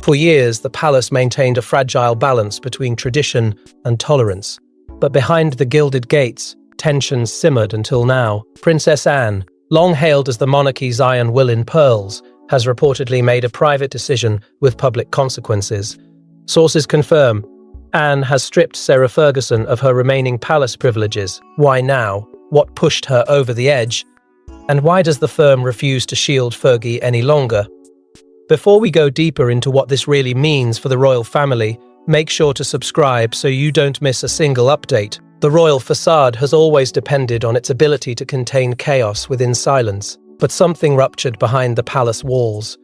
For years, the palace maintained a fragile balance between tradition and tolerance. But behind the gilded gates, tensions simmered until now. Princess Anne, long hailed as the monarchy's iron will in pearls, has reportedly made a private decision with public consequences. Sources confirm Anne has stripped Sarah Ferguson of her remaining palace privileges. Why now? What pushed her over the edge? And why does the firm refuse to shield Fergie any longer? Before we go deeper into what this really means for the royal family, make sure to subscribe so you don't miss a single update. The royal facade has always depended on its ability to contain chaos within silence, but something ruptured behind the palace walls,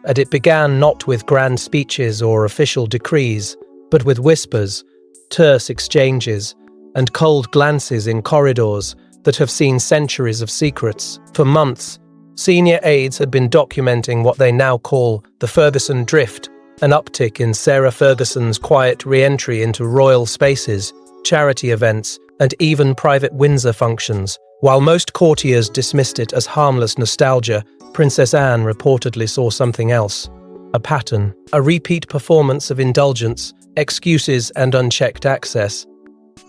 and it began not with grand speeches or official decrees, but with whispers, terse exchanges, and cold glances in corridors that have seen centuries of secrets. For months, senior aides had been documenting what they now call the Ferguson drift, an uptick in Sarah Ferguson's quiet re-entry into royal spaces, charity events, and even private Windsor functions. While most courtiers dismissed it as harmless nostalgia, Princess Anne reportedly saw something else. A pattern, a repeat performance of indulgence, excuses, and unchecked access.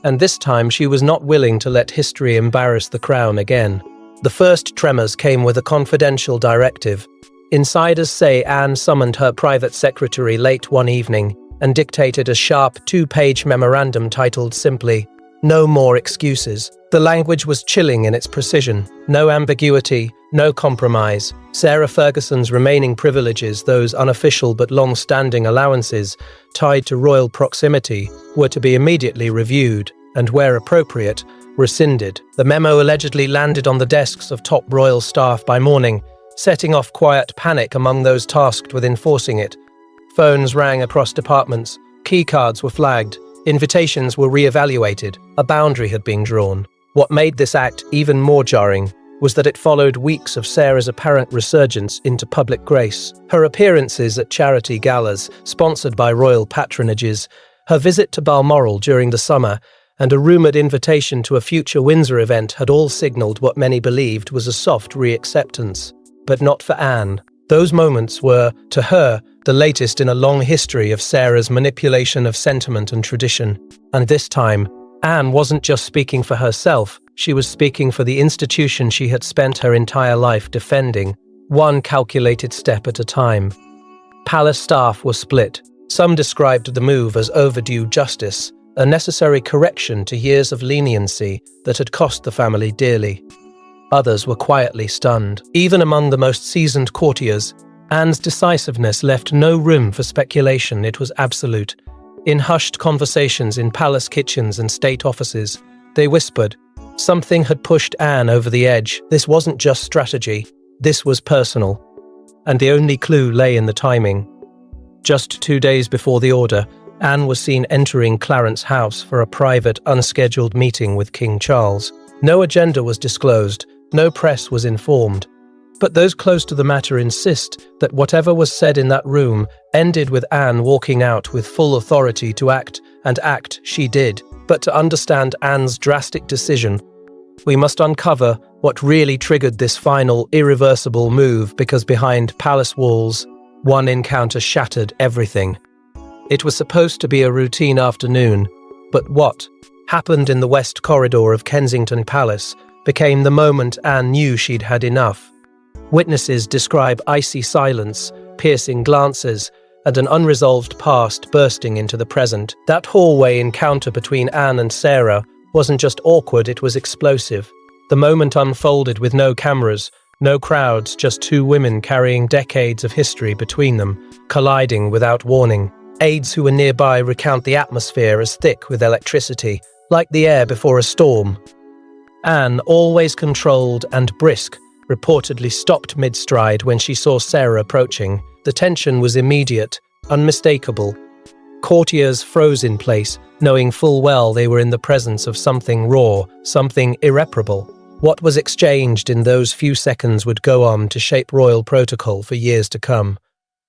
And this time she was not willing to let history embarrass the crown again. The first tremors came with a confidential directive. Insiders say Anne summoned her private secretary late one evening and dictated a sharp 2-page memorandum titled simply, "No more excuses." The language was chilling in its precision. No ambiguity, no compromise. Sarah Ferguson's remaining privileges, those unofficial but long-standing allowances tied to royal proximity, were to be immediately reviewed and, where appropriate, rescinded. The memo allegedly landed on the desks of top royal staff by morning, setting off quiet panic among those tasked with enforcing it. Phones rang across departments, keycards were flagged, invitations were re-evaluated, a boundary had been drawn. What made this act even more jarring was that it followed weeks of Sarah's apparent resurgence into public grace. Her appearances at charity galas, sponsored by royal patronages, her visit to Balmoral during the summer, and a rumoured invitation to a future Windsor event had all signalled what many believed was a soft re-acceptance. But not for Anne. Those moments were, to her, the latest in a long history of Sarah's manipulation of sentiment and tradition. And this time, Anne wasn't just speaking for herself, she was speaking for the institution she had spent her entire life defending, one calculated step at a time. Palace staff were split. Some described the move as overdue justice, a necessary correction to years of leniency that had cost the family dearly. Others were quietly stunned. Even among the most seasoned courtiers, Anne's decisiveness left no room for speculation. It was absolute. In hushed conversations in palace kitchens and state offices, they whispered, something had pushed Anne over the edge. This wasn't just strategy, this was personal. And the only clue lay in the timing. Just 2 days before the order, Anne was seen entering Clarence House for a private, unscheduled meeting with King Charles. No agenda was disclosed, no press was informed. But those close to the matter insist that whatever was said in that room ended with Anne walking out with full authority to act, and act she did. But to understand Anne's drastic decision, we must uncover what really triggered this final, irreversible move, because behind palace walls, one encounter shattered everything. It was supposed to be a routine afternoon, but what happened in the west corridor of Kensington Palace became the moment Anne knew she'd had enough. Witnesses describe icy silence, piercing glances, and an unresolved past bursting into the present. That hallway encounter between Anne and Sarah wasn't just awkward, it was explosive. The moment unfolded with no cameras, no crowds, just two women carrying decades of history between them, colliding without warning. Aides who were nearby recount the atmosphere as thick with electricity, like the air before a storm. Anne, always controlled and brisk, reportedly stopped mid-stride when she saw Sarah approaching. The tension was immediate, unmistakable. Courtiers froze in place, knowing full well they were in the presence of something raw, something irreparable. What was exchanged in those few seconds would go on to shape royal protocol for years to come.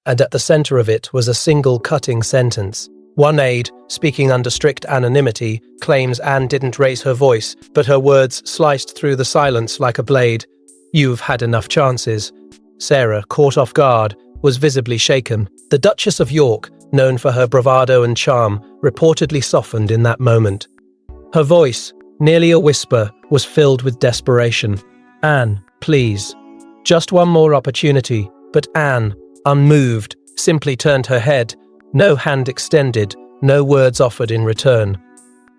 And at the center of it was a single cutting sentence. One aide, speaking under strict anonymity, claims Anne didn't raise her voice, but her words sliced through the silence like a blade. "You've had enough chances." Sarah, caught off guard, was visibly shaken. The Duchess of York, known for her bravado and charm, reportedly softened in that moment. Her voice, nearly a whisper, was filled with desperation. "Anne, please. Just one more opportunity." But Anne, unmoved, simply turned her head, no hand extended, no words offered in return.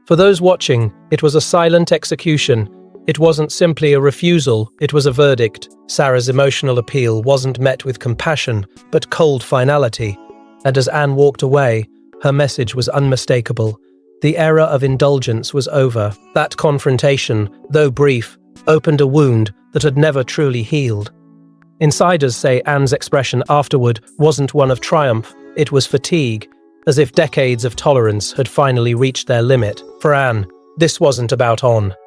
For those watching, it was a silent execution. It wasn't simply a refusal, it was a verdict. Sarah's emotional appeal wasn't met with compassion, but cold finality. And as Anne walked away, her message was unmistakable. The era of indulgence was over. That confrontation, though brief, opened a wound that had never truly healed. Insiders say Anne's expression afterward wasn't one of triumph, it was fatigue, as if decades of tolerance had finally reached their limit. For Anne, this wasn't about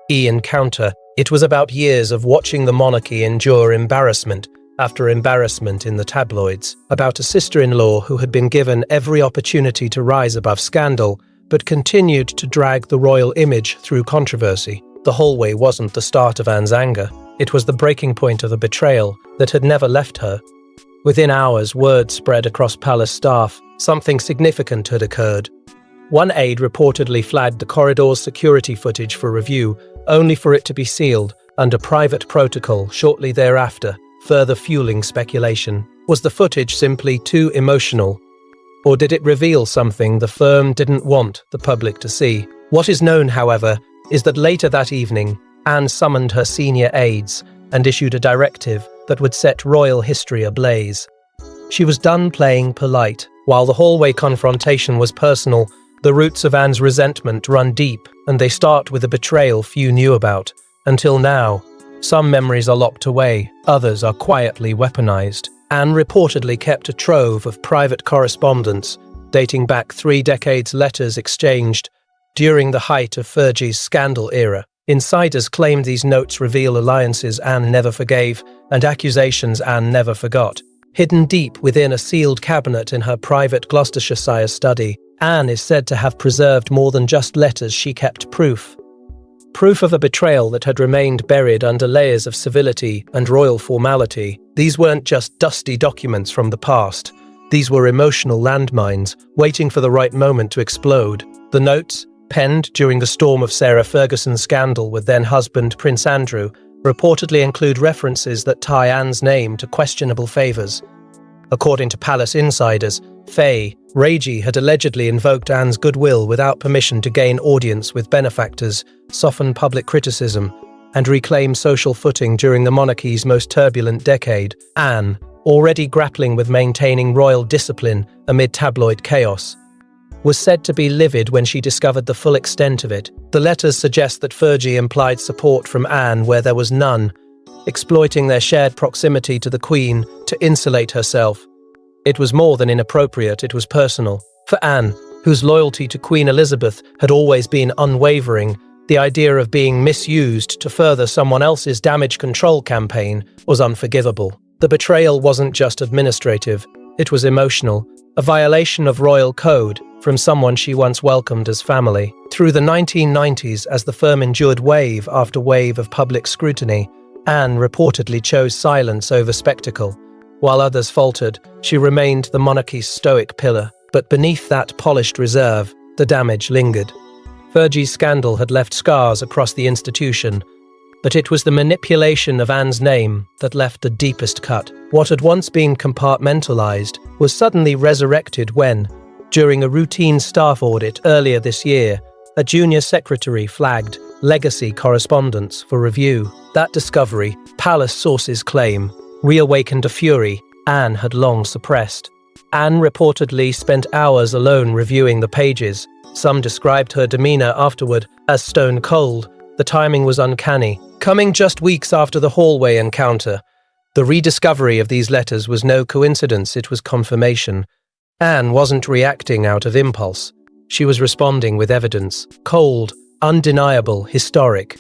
encounter, it was about years of watching the monarchy endure embarrassment after embarrassment in the tabloids, about a sister-in-law who had been given every opportunity to rise above scandal, but continued to drag the royal image through controversy. The hallway wasn't the start of Anne's anger, it was the breaking point of a betrayal that had never left her. Within hours, word spread across palace staff. Something significant had occurred. One aide reportedly flagged the corridor's security footage for review, only for it to be sealed under private protocol shortly thereafter, further fueling speculation. Was the footage simply too emotional? Or did it reveal something the firm didn't want the public to see? What is known, however, is that later that evening, Anne summoned her senior aides and issued a directive that would set royal history ablaze. She was done playing polite. While the hallway confrontation was personal, the roots of Anne's resentment run deep, and they start with a betrayal few knew about. Until now, some memories are locked away, others are quietly weaponized. Anne reportedly kept a trove of private correspondence, dating back 3 decades letters exchanged during the height of Fergie's scandal era. Insiders claimed these notes reveal alliances Anne never forgave and accusations Anne never forgot. Hidden deep within a sealed cabinet in her private Gloucestershire study, Anne is said to have preserved more than just letters. She kept proof. Proof of a betrayal that had remained buried under layers of civility and royal formality. These weren't just dusty documents from the past. These were emotional landmines, waiting for the right moment to explode. The notes, penned during the storm of Sarah Ferguson's scandal with then-husband Prince Andrew, reportedly include references that tie Anne's name to questionable favours. According to palace insiders, Fergie had allegedly invoked Anne's goodwill without permission to gain audience with benefactors, soften public criticism, and reclaim social footing during the monarchy's most turbulent decade. Anne, already grappling with maintaining royal discipline amid tabloid chaos, was said to be livid when she discovered the full extent of it. The letters suggest that Fergie implied support from Anne where there was none, exploiting their shared proximity to the Queen to insulate herself. It was more than inappropriate, it was personal. For Anne, whose loyalty to Queen Elizabeth had always been unwavering, the idea of being misused to further someone else's damage control campaign was unforgivable. The betrayal wasn't just administrative, it was emotional, a violation of royal code from someone she once welcomed as family. Through the 1990s, as the firm endured wave after wave of public scrutiny, Anne reportedly chose silence over spectacle. While others faltered, she remained the monarchy's stoic pillar. But beneath that polished reserve, the damage lingered. Fergie's scandal had left scars across the institution, but it was the manipulation of Anne's name that left the deepest cut. What had once been compartmentalized was suddenly resurrected when, during a routine staff audit earlier this year, a junior secretary flagged legacy correspondence for review. That discovery, palace sources claim, reawakened a fury Anne had long suppressed. Anne reportedly spent hours alone reviewing the pages. Some described her demeanor afterward as stone cold. The timing was uncanny, coming just weeks after the hallway encounter. The rediscovery of these letters was no coincidence, it was confirmation. Anne wasn't reacting out of impulse. She was responding with evidence. Cold, undeniable, historic.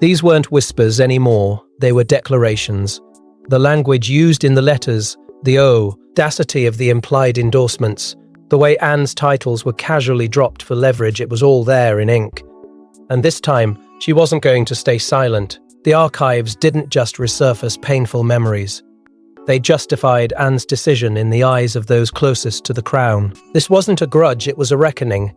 These weren't whispers anymore, they were declarations. The language used in the letters, the audacity of the implied endorsements, the way Anne's titles were casually dropped for leverage, it was all there in ink. And this time, she wasn't going to stay silent. The archives didn't just resurface painful memories. They justified Anne's decision in the eyes of those closest to the crown. This wasn't a grudge, it was a reckoning.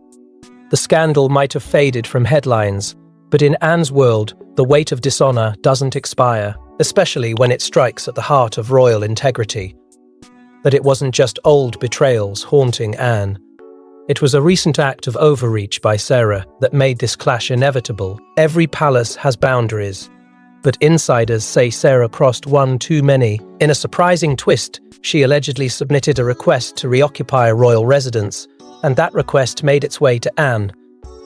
The scandal might have faded from headlines, but in Anne's world, the weight of dishonor doesn't expire, especially when it strikes at the heart of royal integrity. But it wasn't just old betrayals haunting Anne. It was a recent act of overreach by Sarah that made this clash inevitable. Every palace has boundaries, but insiders say Sarah crossed one too many. In a surprising twist, she allegedly submitted a request to reoccupy a royal residence, and that request made its way to Anne.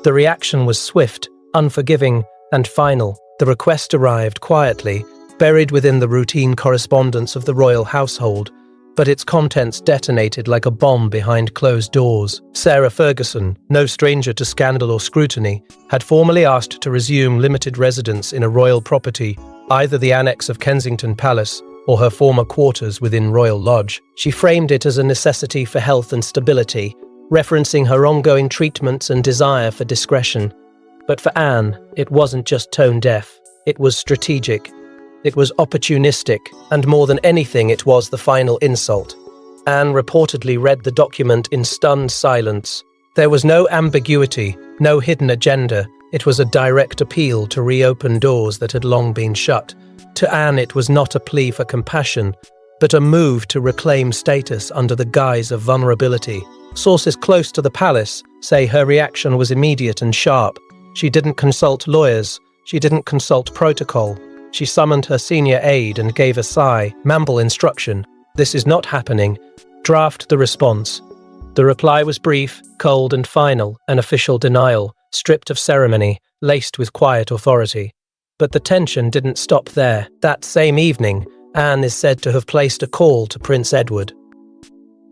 The reaction was swift, unforgiving, and final. The request arrived quietly, buried within the routine correspondence of the royal household, but its contents detonated like a bomb behind closed doors. Sarah Ferguson, no stranger to scandal or scrutiny, had formally asked to resume limited residence in a royal property, either the annex of Kensington Palace or her former quarters within Royal Lodge. She framed it as a necessity for health and stability, referencing her ongoing treatments and desire for discretion. But for Anne, it wasn't just tone-deaf. It was strategic. It was opportunistic, and more than anything, it was the final insult. Anne reportedly read the document in stunned silence. There was no ambiguity, no hidden agenda. It was a direct appeal to reopen doors that had long been shut. To Anne, it was not a plea for compassion, but a move to reclaim status under the guise of vulnerability. Sources close to the palace say her reaction was immediate and sharp. She didn't consult lawyers. She didn't consult protocol. She summoned her senior aide and gave a sigh, mumble instruction. "This is not happening. Draft the response." The reply was brief, cold and final, an official denial, stripped of ceremony, laced with quiet authority. But the tension didn't stop there. That same evening, Anne is said to have placed a call to Prince Edward.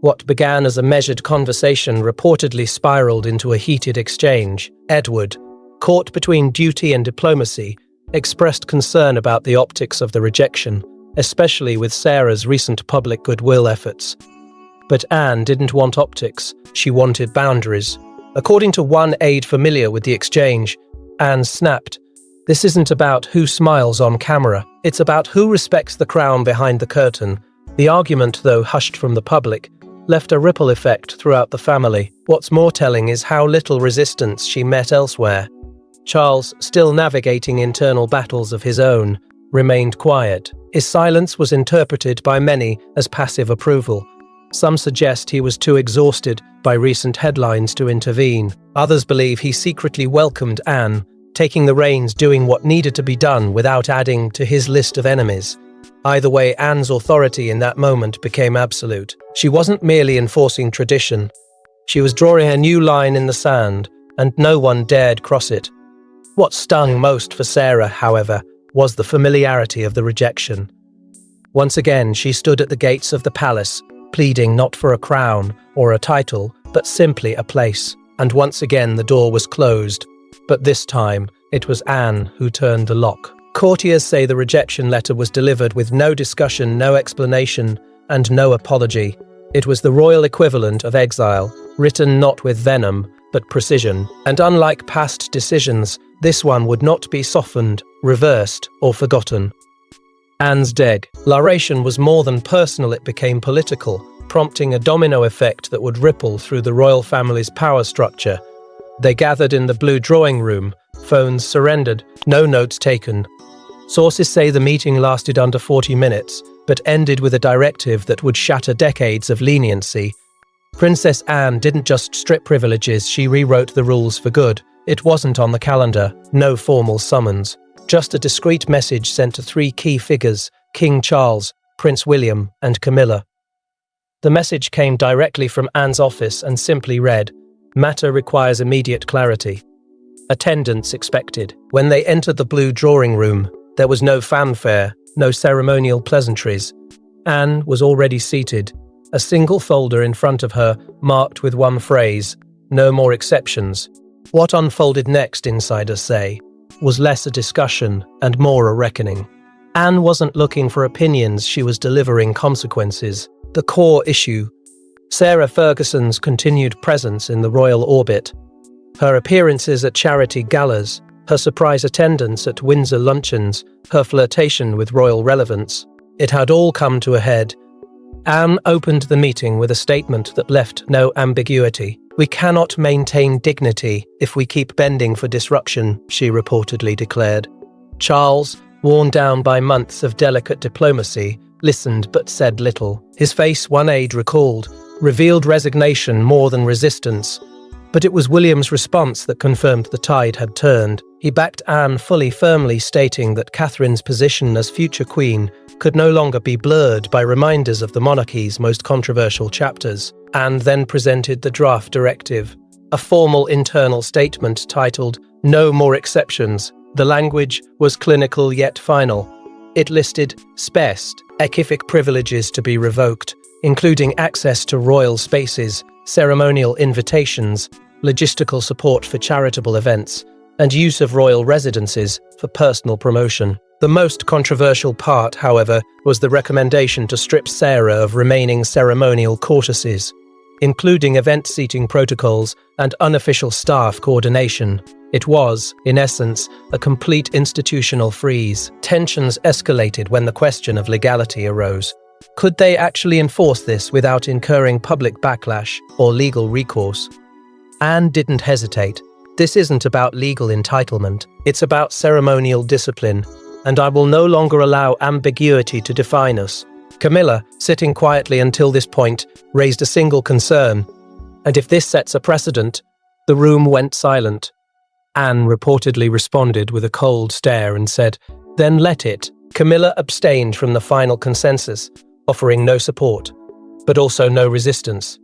What began as a measured conversation reportedly spiraled into a heated exchange. Edward, caught between duty and diplomacy, expressed concern about the optics of the rejection, especially with Sarah's recent public goodwill efforts. But Anne didn't want optics, she wanted boundaries. According to one aide familiar with the exchange, Anne snapped, "This isn't about who smiles on camera, it's about who respects the crown behind the curtain." The argument, though hushed from the public, left a ripple effect throughout the family. What's more telling is how little resistance she met elsewhere. Charles, still navigating internal battles of his own, remained quiet. His silence was interpreted by many as passive approval. Some suggest he was too exhausted by recent headlines to intervene. Others believe he secretly welcomed Anne, taking the reins, doing what needed to be done without adding to his list of enemies. Either way, Anne's authority in that moment became absolute. She wasn't merely enforcing tradition. She was drawing a new line in the sand, and no one dared cross it. What stung most for Sarah, however, was the familiarity of the rejection. Once again, she stood at the gates of the palace, pleading not for a crown or a title, but simply a place. And once again, the door was closed. But this time, it was Anne who turned the lock. Courtiers say the rejection letter was delivered with no discussion, no explanation, and no apology. It was the royal equivalent of exile, written not with venom, but precision. And unlike past decisions, this one would not be softened, reversed, or forgotten. Anne's declaration was more than personal, it became political, prompting a domino effect that would ripple through the royal family's power structure. They gathered in the blue drawing room, phones surrendered, no notes taken. Sources say the meeting lasted under 40 minutes, but ended with a directive that would shatter decades of leniency. Princess Anne didn't just strip privileges, she rewrote the rules for good. It wasn't on the calendar, no formal summons, just a discreet message sent to three key figures, King Charles, Prince William, and Camilla. The message came directly from Anne's office and simply read, "Matter requires immediate clarity. Attendance expected." When they entered the blue drawing room, there was no fanfare, no ceremonial pleasantries. Anne was already seated, a single folder in front of her, marked with one phrase, "No more exceptions." What unfolded next, insiders say, was less a discussion and more a reckoning. Anne wasn't looking for opinions, she was delivering consequences. The core issue: Sarah Ferguson's continued presence in the royal orbit, her appearances at charity galas, her surprise attendance at Windsor luncheons, her flirtation with royal relevance. It had all come to a head. Anne opened the meeting with a statement that left no ambiguity. "We cannot maintain dignity if we keep bending for disruption," she reportedly declared. Charles, worn down by months of delicate diplomacy, listened but said little. His face, one aide recalled, revealed resignation more than resistance. But it was William's response that confirmed the tide had turned. He backed Anne firmly stating that Catherine's position as future queen could no longer be blurred by reminders of the monarchy's most controversial chapters. Anne then presented the draft directive, a formal internal statement titled "No More Exceptions." The language was clinical yet final. It listed specific privileges to be revoked, including access to royal spaces, ceremonial invitations, logistical support for charitable events, and use of royal residences for personal promotion. The most controversial part, however, was the recommendation to strip Sarah of remaining ceremonial courtesies, including event seating protocols and unofficial staff coordination. It was, in essence, a complete institutional freeze. Tensions escalated when the question of legality arose. Could they actually enforce this without incurring public backlash or legal recourse? Anne didn't hesitate. "This isn't about legal entitlement. It's about ceremonial discipline, and I will no longer allow ambiguity to define us." Camilla, sitting quietly until this point, raised a single concern. "And if this sets a precedent?" The room went silent. Anne reportedly responded with a cold stare and said, "Then let it." Camilla abstained from the final consensus, offering no support, but also no resistance.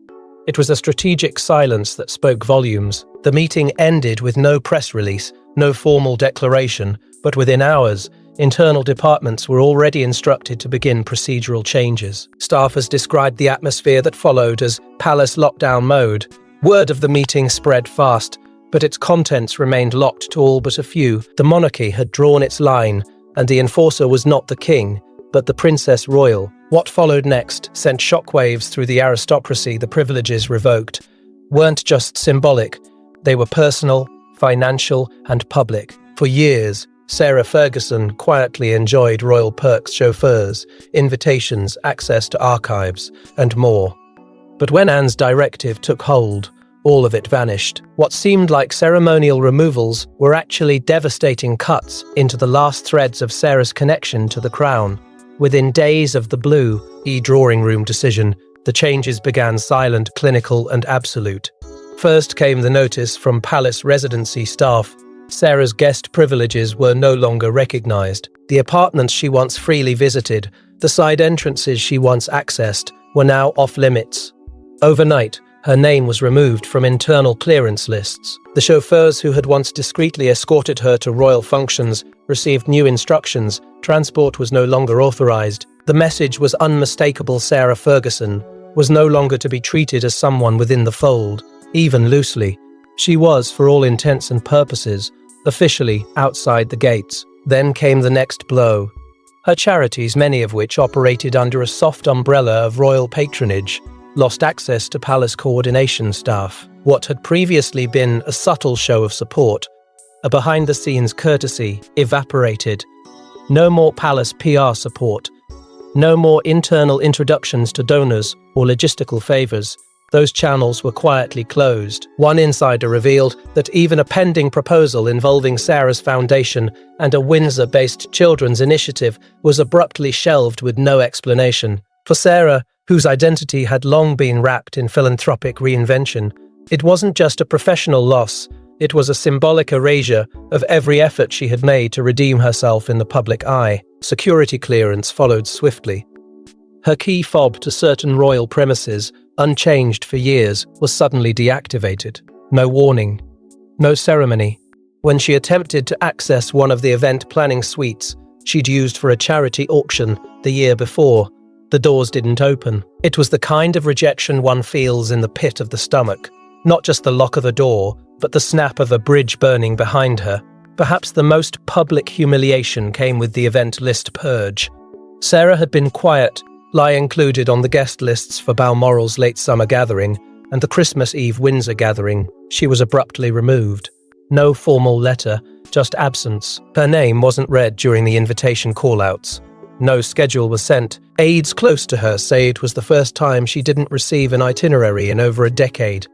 It was a strategic silence that spoke volumes. The meeting ended with no press release, no formal declaration, but within hours, internal departments were already instructed to begin procedural changes. Staffers described the atmosphere that followed as palace lockdown mode. Word of the meeting spread fast, but its contents remained locked to all but a few. The monarchy had drawn its line, and the enforcer was not the king, but the Princess Royal. What followed next sent shockwaves through the aristocracy. The privileges revoked weren't just symbolic, they were personal, financial, and public. For years, Sarah Ferguson quietly enjoyed royal perks, chauffeurs, invitations, access to archives, and more. But when Anne's directive took hold, all of it vanished. What seemed like ceremonial removals were actually devastating cuts into the last threads of Sarah's connection to the crown. Within days of the Blue drawing room decision, the changes began silent, clinical, and absolute. First came the notice from palace residency staff. Sarah's guest privileges were no longer recognized. The apartments she once freely visited, the side entrances she once accessed, were now off-limits. Overnight, her name was removed from internal clearance lists. The chauffeurs who had once discreetly escorted her to royal functions received new instructions. Transport was no longer authorized. The message was unmistakable. Sarah Ferguson was no longer to be treated as someone within the fold, even loosely. She was, for all intents and purposes, officially outside the gates. Then came the next blow. Her charities, many of which operated under a soft umbrella of royal patronage, lost access to palace coordination staff. What had previously been a subtle show of support, a behind-the-scenes courtesy, evaporated. No more palace PR support. No more internal introductions to donors or logistical favors. Those channels were quietly closed. One insider revealed that even a pending proposal involving Sarah's foundation and a Windsor-based children's initiative was abruptly shelved with no explanation. For Sarah, whose identity had long been wrapped in philanthropic reinvention, it wasn't just a professional loss, it was a symbolic erasure of every effort she had made to redeem herself in the public eye. Security clearance followed swiftly. Her key fob to certain royal premises, unchanged for years, was suddenly deactivated. No warning, no ceremony. When she attempted to access one of the event planning suites she'd used for a charity auction the year before, the doors didn't open. It was the kind of rejection one feels in the pit of the stomach. Not just the lock of a door, but the snap of a bridge burning behind her. Perhaps the most public humiliation came with the event list purge. Sarah had been quiet, lie included on the guest lists for Balmoral's late summer gathering and the Christmas Eve Windsor gathering. She was abruptly removed. No formal letter, just absence. Her name wasn't read during the invitation call-outs. No schedule was sent. Aides close to her say it was the first time she didn't receive an itinerary in over a decade.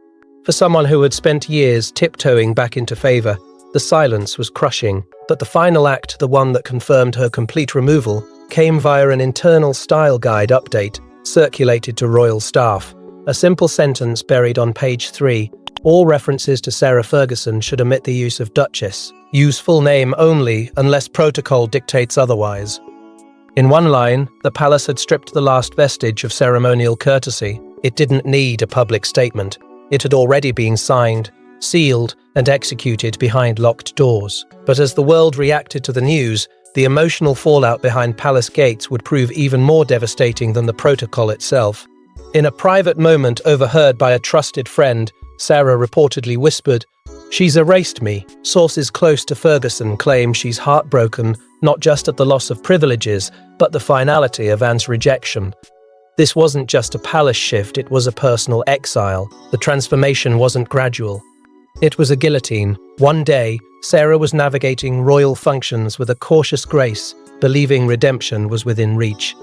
For someone who had spent years tiptoeing back into favour, the silence was crushing. But the final act, the one that confirmed her complete removal, came via an internal style guide update circulated to royal staff. A simple sentence buried on page 3. All references to Sarah Ferguson should omit the use of Duchess. Use full name only unless protocol dictates otherwise. In one line, the palace had stripped the last vestige of ceremonial courtesy. It didn't need a public statement. It had already been signed, sealed, and executed behind locked doors. But as the world reacted to the news, the emotional fallout behind palace gates would prove even more devastating than the protocol itself. In a private moment overheard by a trusted friend, Sarah reportedly whispered, "She's erased me." Sources close to Ferguson claim she's heartbroken, not just at the loss of privileges, but the finality of Anne's rejection. This wasn't just a palace shift, it was a personal exile. The transformation wasn't gradual. It was a guillotine. One day, Sarah was navigating royal functions with a cautious grace, believing redemption was within reach.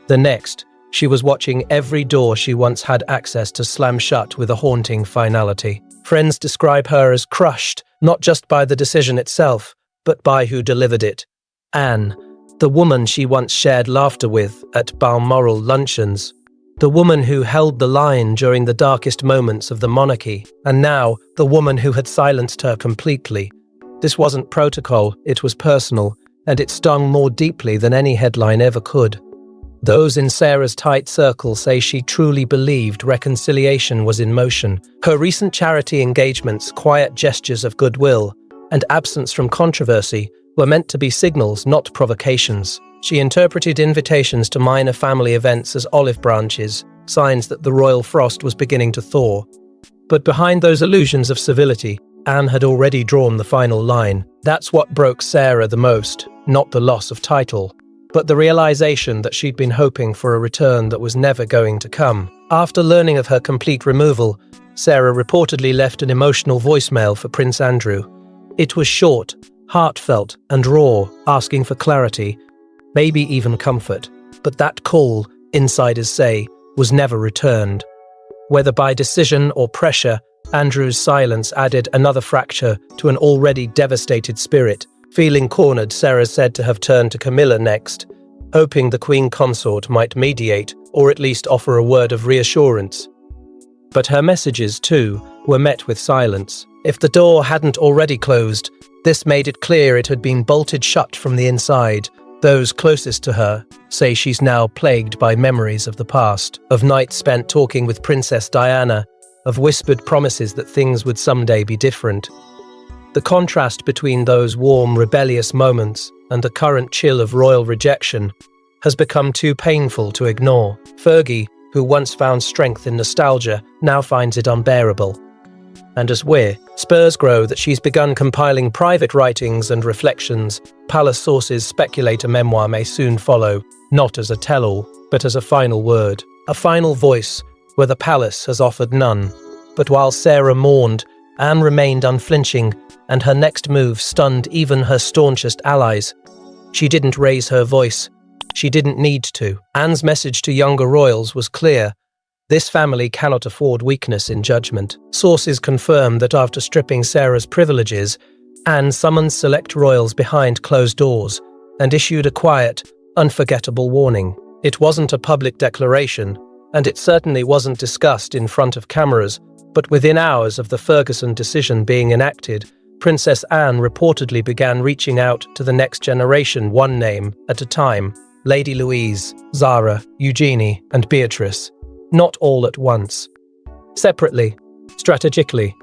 The next, she was watching every door she once had access to slam shut with a haunting finality. Friends describe her as crushed, not just by the decision itself, but by who delivered it. Anne, the woman she once shared laughter with at Balmoral luncheons. The woman who held the line during the darkest moments of the monarchy, and now the woman who had silenced her completely. This wasn't protocol, it was personal, and it stung more deeply than any headline ever could. Those in Sarah's tight circle say she truly believed reconciliation was in motion. Her recent charity engagements, quiet gestures of goodwill, and absence from controversy were meant to be signals, not provocations. She interpreted invitations to minor family events as olive branches, signs that the royal frost was beginning to thaw. But behind those illusions of civility, Anne had already drawn the final line. That's what broke Sarah the most, not the loss of title, but the realization that she'd been hoping for a return that was never going to come. After learning of her complete removal, Sarah reportedly left an emotional voicemail for Prince Andrew. It was short, heartfelt, and raw, asking for clarity, maybe even comfort. But that call, insiders say, was never returned. Whether by decision or pressure, Andrew's silence added another fracture to an already devastated spirit. Feeling cornered, Sarah said to have turned to Camilla next, hoping the Queen Consort might mediate or at least offer a word of reassurance. But her messages, too, were met with silence. If the door hadn't already closed, this made it clear it had been bolted shut from the inside. Those closest to her say she's now plagued by memories of the past, of nights spent talking with Princess Diana, of whispered promises that things would someday be different. The contrast between those warm, rebellious moments and the current chill of royal rejection has become too painful to ignore. Fergie, who once found strength in nostalgia, now finds it unbearable. And as spurs grow that she's begun compiling private writings and reflections, palace sources speculate a memoir may soon follow, not as a tell-all, but as a final word, a final voice where the palace has offered none. But while Sarah mourned, Anne remained unflinching, and her next move stunned even her staunchest allies. She didn't raise her voice. She didn't need to. Anne's message to younger royals was clear. This family cannot afford weakness in judgment. Sources confirm that after stripping Sarah's privileges, Anne summoned select royals behind closed doors and issued a quiet, unforgettable warning. It wasn't a public declaration, and it certainly wasn't discussed in front of cameras, but within hours of the Ferguson decision being enacted, Princess Anne reportedly began reaching out to the next generation one name at a time: Lady Louise, Zara, Eugenie, and Beatrice. Not all at once. Separately, strategically.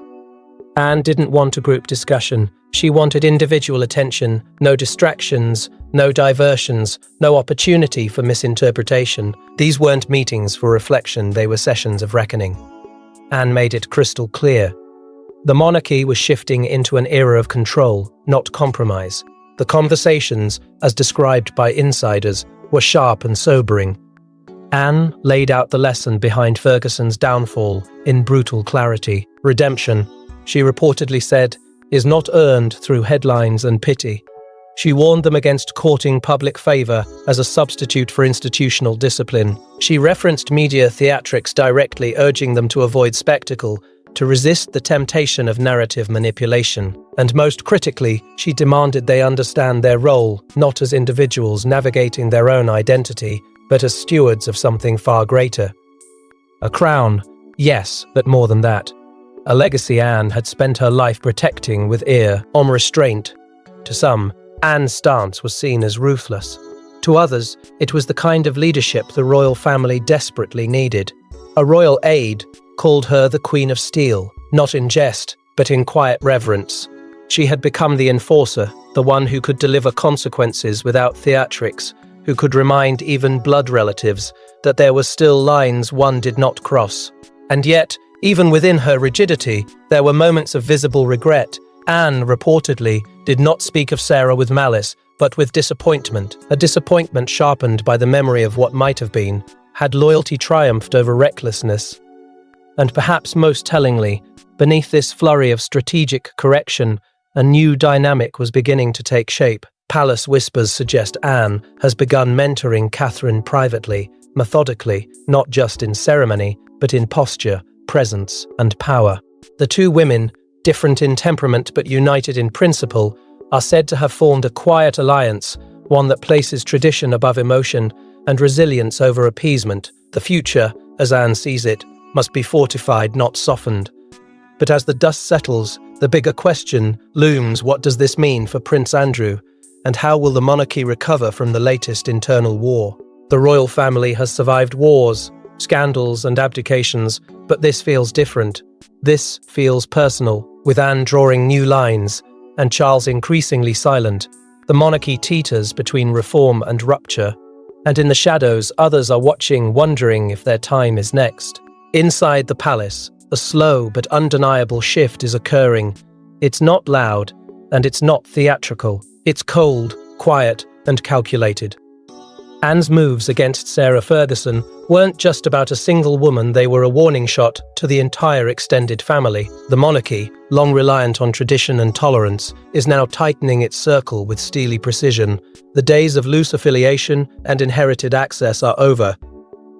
Anne didn't want a group discussion. She wanted individual attention, no distractions, no diversions, no opportunity for misinterpretation. These weren't meetings for reflection, they were sessions of reckoning. Anne made it crystal clear. The monarchy was shifting into an era of control, not compromise. The conversations, as described by insiders, were sharp and sobering. Anne laid out the lesson behind Ferguson's downfall in brutal clarity. Redemption, she reportedly said, is not earned through headlines and pity. She warned them against courting public favor as a substitute for institutional discipline. She referenced media theatrics directly, urging them to avoid spectacle, to resist the temptation of narrative manipulation. And most critically, she demanded they understand their role, not as individuals navigating their own identity, but as stewards of something far greater. A crown, yes, but more than that. A legacy Anne had spent her life protecting with ear, restraint. To some, Anne's stance was seen as ruthless. To others, it was the kind of leadership the royal family desperately needed. A royal aide called her the Queen of Steel, not in jest, but in quiet reverence. She had become the enforcer, the one who could deliver consequences without theatrics, who could remind even blood relatives that there were still lines one did not cross. And yet, even within her rigidity, there were moments of visible regret. Anne, reportedly, did not speak of Sarah with malice, but with disappointment, a disappointment sharpened by the memory of what might have been. Had loyalty triumphed over recklessness? And perhaps most tellingly, beneath this flurry of strategic correction, a new dynamic was beginning to take shape. Palace whispers suggest Anne has begun mentoring Catherine privately, methodically, not just in ceremony, but in posture, presence, and power. The two women, different in temperament but united in principle, are said to have formed a quiet alliance, one that places tradition above emotion and resilience over appeasement. The future, as Anne sees it, must be fortified, not softened. But as the dust settles, the bigger question looms: what does this mean for Prince Andrew? And how will the monarchy recover from the latest internal war? The royal family has survived wars, scandals and abdications, but this feels different. This feels personal, with Anne drawing new lines, and Charles increasingly silent. The monarchy teeters between reform and rupture, and in the shadows others are watching, wondering if their time is next. Inside the palace, a slow but undeniable shift is occurring. It's not loud, and it's not theatrical. It's cold, quiet, and calculated. Anne's moves against Sarah Ferguson weren't just about a single woman, they were a warning shot to the entire extended family. The monarchy, long reliant on tradition and tolerance, is now tightening its circle with steely precision. The days of loose affiliation and inherited access are over.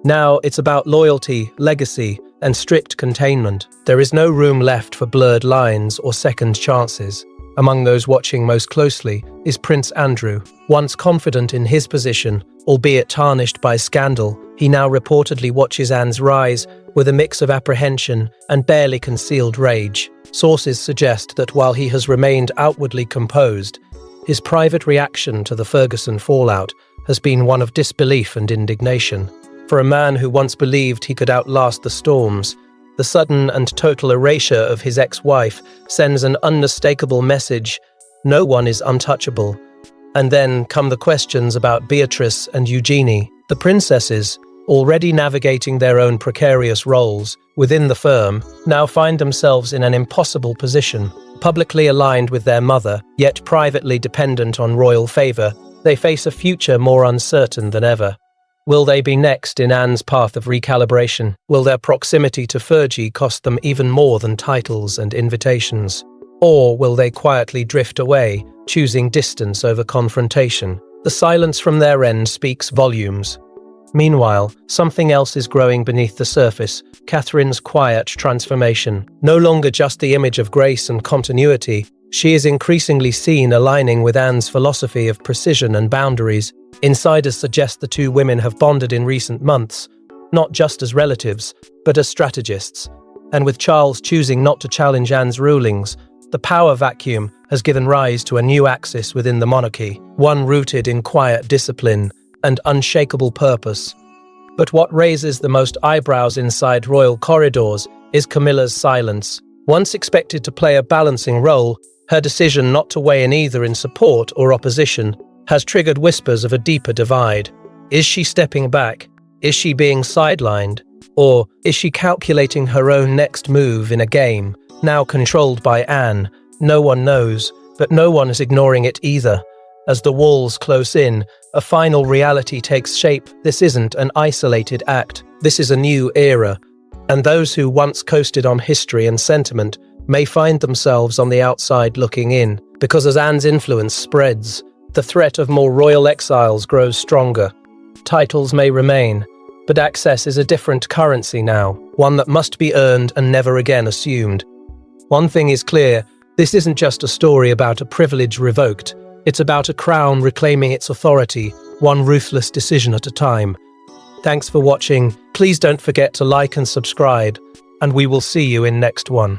Now it's about loyalty, legacy, and strict containment. There is no room left for blurred lines or second chances. Among those watching most closely is Prince Andrew. Once confident in his position, albeit tarnished by scandal, he now reportedly watches Anne's rise with a mix of apprehension and barely concealed rage. Sources suggest that while he has remained outwardly composed, his private reaction to the Ferguson fallout has been one of disbelief and indignation. For a man who once believed he could outlast the storms, the sudden and total erasure of his ex-wife sends an unmistakable message: no one is untouchable. And then come the questions about Beatrice and Eugenie. The princesses, already navigating their own precarious roles within the firm, now find themselves in an impossible position. Publicly aligned with their mother, yet privately dependent on royal favor, they face a future more uncertain than ever. Will they be next in Anne's path of recalibration? Will their proximity to Fergie cost them even more than titles and invitations? Or will they quietly drift away, choosing distance over confrontation? The silence from their end speaks volumes. Meanwhile, something else is growing beneath the surface: Catherine's quiet transformation. No longer just the image of grace and continuity, she is increasingly seen aligning with Anne's philosophy of precision and boundaries. Insiders suggest the two women have bonded in recent months, not just as relatives, but as strategists. And with Charles choosing not to challenge Anne's rulings, the power vacuum has given rise to a new axis within the monarchy, one rooted in quiet discipline and unshakable purpose. But what raises the most eyebrows inside royal corridors is Camilla's silence. Once expected to play a balancing role, her decision not to weigh in either in support or opposition has triggered whispers of a deeper divide. Is she stepping back? Is she being sidelined? Or is she calculating her own next move in a game, now controlled by Anne? No one knows, but no one is ignoring it either. As the walls close in, a final reality takes shape. This isn't an isolated act. This is a new era. And those who once coasted on history and sentiment may find themselves on the outside looking in, because as Anne's influence spreads, The threat of more royal exiles grows stronger. Titles may remain, but access is a different currency now, one that must be earned and never again assumed. One thing is clear, this isn't just a story about a privilege revoked, it's about a crown reclaiming its authority, one ruthless decision at a time. Thanks for watching, please don't forget to like and subscribe, and we will see you in next one.